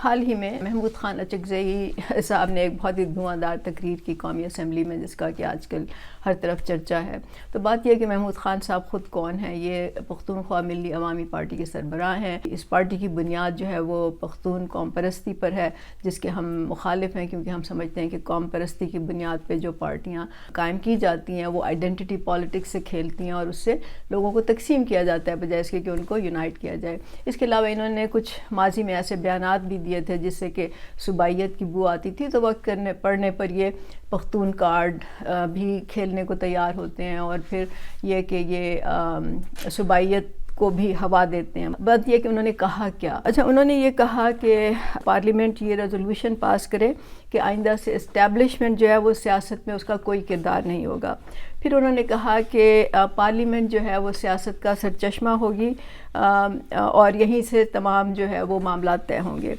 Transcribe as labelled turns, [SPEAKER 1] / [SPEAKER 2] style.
[SPEAKER 1] حال ہی میں محمود خان اچکزئی صاحب نے ایک بہت ہی دھواں تقریر کی قومی اسمبلی میں، جس کا کہ آج کل ہر طرف چرچا ہے۔ تو بات یہ ہے کہ محمود خان صاحب خود کون ہیں؟ یہ پختونخوا ملی عوامی پارٹی کے سربراہ ہیں۔ اس پارٹی کی بنیاد جو ہے وہ پختون قوم پرستی پر ہے، جس کے ہم مخالف ہیں، کیونکہ ہم سمجھتے ہیں کہ قوم پرستی کی بنیاد پہ جو پارٹیاں قائم کی جاتی ہیں وہ آئیڈینٹی پالیٹکس سے کھیلتی ہیں، اور اس سے لوگوں کو تقسیم کیا جاتا ہے بجائے اس کے کہ ان کو یونائٹ کیا جائے۔ اس کے علاوہ انہوں نے کچھ ماضی میں ایسے بیانات بھی دیے تھے جس سے کہ صوبائیت کی بو آتی تھی، تو وقت پڑھنے پر یہ پختون کارڈ بھی کھیلنے کو تیار ہوتے ہیں، اور پھر یہ کہ یہ صوبائیت کو بھی ہوا دیتے ہیں۔ بات یہ کہ انہوں نے کہا کیا؟ اچھا، انہوں نے یہ کہا کہ پارلیمنٹ یہ ریزولوشن پاس کرے کہ آئندہ سے اسٹیبلشمنٹ جو ہے وہ سیاست میں اس کا کوئی کردار نہیں ہوگا۔ پھر انہوں نے کہا کہ پارلیمنٹ جو ہے وہ سیاست کا سرچشمہ ہوگی، اور یہیں سے تمام جو ہے وہ معاملات طے ہوں گے۔